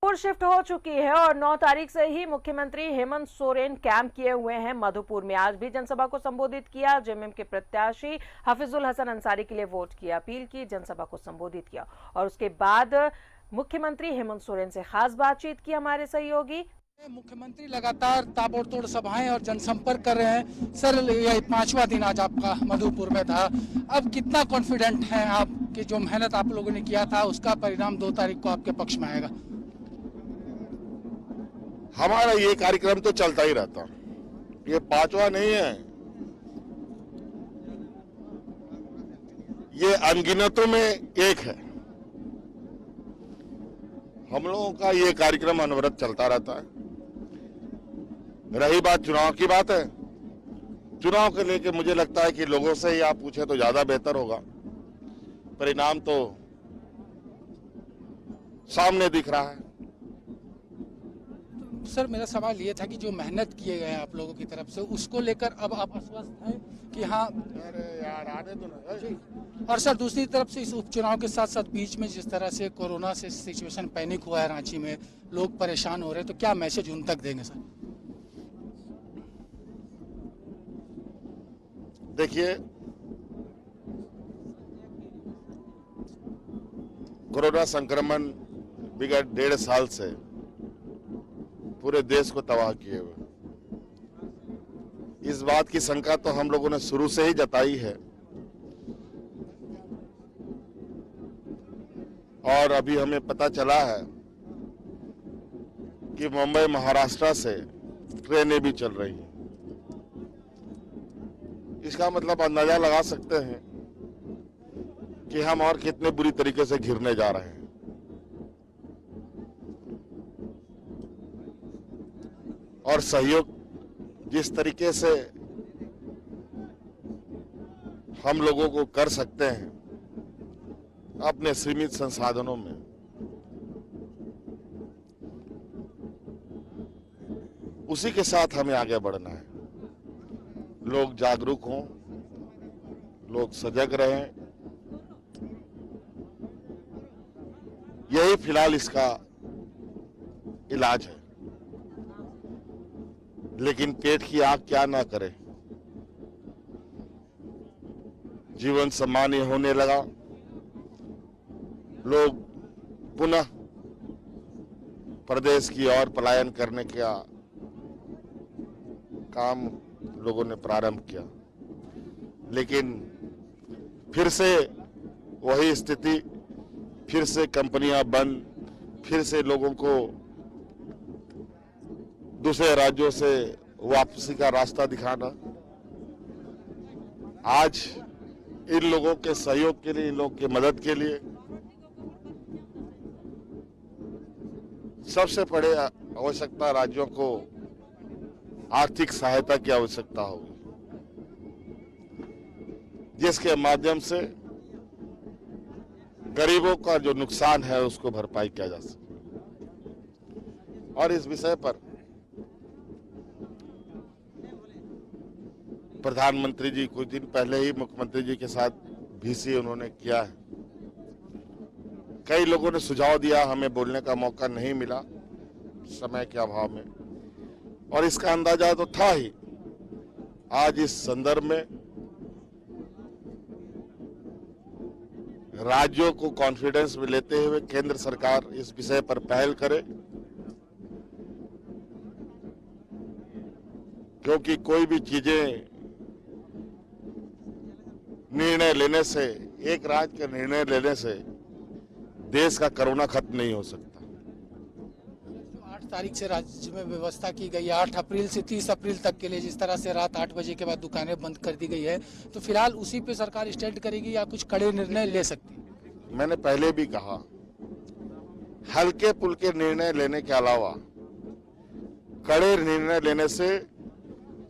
और शिफ्ट हो चुकी है और 9 तारीख से ही मुख्यमंत्री हेमंत सोरेन कैंप किए हुए हैं मधुपुर में। आज भी जनसभा को संबोधित किया। जेएमएम के प्रत्याशी हफीजुल हसन अंसारी के लिए वोट की अपील की, जनसभा को संबोधित किया और उसके बाद मुख्यमंत्री हेमंत सोरेन से खास बातचीत की हमारे सहयोगी। मुख्यमंत्री लगातार ताबड़तोड़ सभाएं और जनसंपर्क कर रहे हैं। सर, यह 5वां दिन आज आपका मधुपुर में था। अब कितना कॉन्फिडेंट हैं आप कि जो मेहनत आप लोगों ने किया था उसका परिणाम 2 तारीख को आपके पक्ष में आएगा? हमारा ये कार्यक्रम तो चलता ही रहता, ये 5वां नहीं है, ये अनगिनतों में एक है। हम लोगों का ये कार्यक्रम अनवरत चलता रहता है। रही बात चुनाव की बात है, चुनाव के लेके मुझे लगता है कि लोगों से ही आप पूछे तो ज्यादा बेहतर होगा। परिणाम तो सामने दिख रहा है। सर, मेरा सवाल ये था कि जो मेहनत किए गए आप लोगों की तरफ से, उसको लेकर अब आप आश्वस्त हैं कि हाँ? अरे यार, आने दो ना। और सर, दूसरी तरफ से इस उपचुनाव के साथ साथ बीच में जिस तरह से कोरोना से सिचुएशन पैनिक हुआ है रांची में, लोग परेशान हो रहे हैं, तो क्या मैसेज उन तक देंगे सर? देखिए, कोरोना संक्रमण विगत 1.5 साल से पूरे देश को तबाह किए हुए, इस बात की शंका तो हम लोगों ने शुरू से ही जताई है। और अभी हमें पता चला है कि मुंबई महाराष्ट्र से ट्रेनें भी चल रही हैं। इसका मतलब अंदाजा लगा सकते हैं कि हम और कितने बुरी तरीके से घिरने जा रहे हैं। और सहयोग जिस तरीके से हम लोगों को कर सकते हैं अपने सीमित संसाधनों में, उसी के साथ हमें आगे बढ़ना है। लोग जागरूक हों, लोग सजग रहें, यही फिलहाल इसका इलाज है। लेकिन पेट की आग क्या ना करे। जीवन सामान्य होने लगा, लोग पुनः प्रदेश की ओर पलायन करने का काम लोगों ने प्रारंभ किया, लेकिन फिर से वही स्थिति, फिर से कंपनियां बंद, फिर से लोगों को दूसरे राज्यों से वापसी का रास्ता दिखाना। आज इन लोगों के सहयोग के लिए, इन लोगों की मदद के लिए सबसे बड़े आवश्यकता राज्यों को आर्थिक सहायता की आवश्यकता होगी, जिसके माध्यम से गरीबों का जो नुकसान है उसको भरपाई किया जा सके। और इस विषय पर प्रधानमंत्री जी कुछ दिन पहले ही मुख्यमंत्री जी के साथ VC उन्होंने किया है। कई लोगों ने सुझाव दिया, हमें बोलने का मौका नहीं मिला समय के अभाव में, और इसका अंदाजा तो था ही। आज इस संदर्भ में राज्यों को कॉन्फिडेंस में लेते हुए केंद्र सरकार इस विषय पर पहल करे, क्योंकि कोई भी चीजें निर्णय लेने से, एक राज्य के निर्णय लेने से देश का कोरोना खत्म नहीं हो सकता। 8 तारीख से राज्य में व्यवस्था की गई है, 8 अप्रैल से 30 अप्रैल तक के लिए, जिस तरह से रात 8 बजे के बाद दुकानें बंद कर दी गई है, तो फिलहाल उसी पे सरकार स्टैंड करेगी या कुछ कड़े निर्णय ले सकती है? मैंने पहले भी कहा, हल्के पुल्के निर्णय लेने के अलावा कड़े निर्णय लेने से,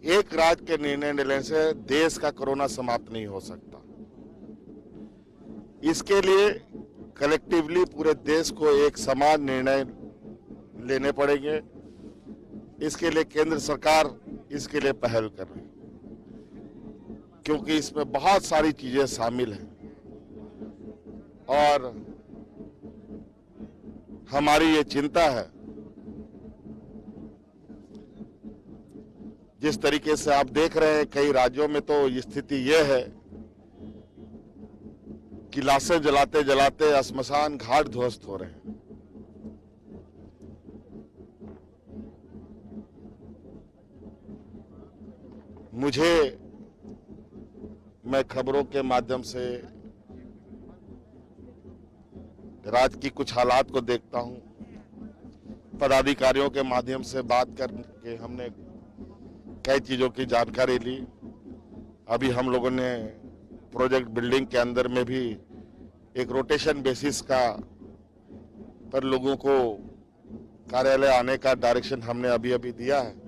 एक राज्य के निर्णय लेने से देश का कोरोना समाप्त नहीं हो सकता। इसके लिए कलेक्टिवली पूरे देश को एक समान निर्णय लेने पड़ेंगे। इसके लिए केंद्र सरकार इसके लिए पहल कर रही है, क्योंकि इसमें बहुत सारी चीजें शामिल हैं और हमारी ये चिंता है, जिस तरीके से आप देख रहे हैं कई राज्यों में तो स्थिति यह है कि लाशें जलाते जलाते श्मशान घाट ध्वस्त हो रहे हैं। मैं खबरों के माध्यम से राज्य की कुछ हालात को देखता हूं, पदाधिकारियों के माध्यम से बात करके हमने कई चीजों की जानकारी ली। अभी हम लोगों ने प्रोजेक्ट बिल्डिंग के अंदर में भी एक रोटेशन बेसिस का पर लोगों को कार्यालय आने का डायरेक्शन हमने अभी अभी दिया है।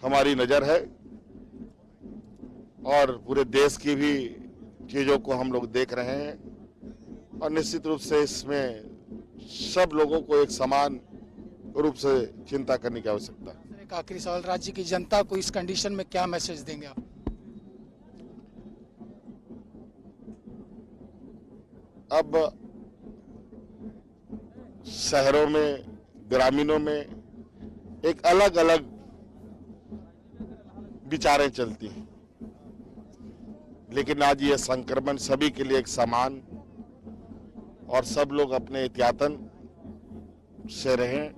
हमारी नजर है और पूरे देश की भी चीजों को हम लोग देख रहे हैं और निश्चित रूप से इसमें सब लोगों को एक समान रूप से चिंता करने की आवश्यकता है। एक आखिरी सवाल, राज्य की जनता को इस कंडीशन में क्या मैसेज देंगे आप? अब शहरों में, ग्रामीणों में एक अलग अलग विचारें चलती हैं, लेकिन आज ये संक्रमण सभी के लिए एक समान और सब लोग अपने एहतियातन से रहें,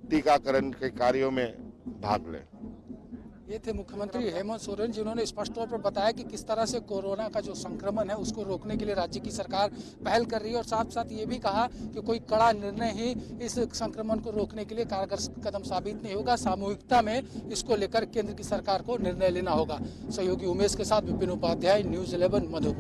टीकाकरण के कार्यों में भाग लें। ये थे मुख्यमंत्री हेमंत सोरेन, जिन्होंने स्पष्ट तौर पर बताया कि किस तरह से कोरोना का जो संक्रमण है उसको रोकने के लिए राज्य की सरकार पहल कर रही है और साथ साथ ये भी कहा कि कोई कड़ा निर्णय ही इस संक्रमण को रोकने के लिए कारगर कदम साबित नहीं होगा। सामूहिकता में इसको लेकर केंद्र की सरकार को निर्णय लेना होगा। सहयोगी उमेश के साथ विपिन उपाध्याय, न्यूज़ 11 मधुबन।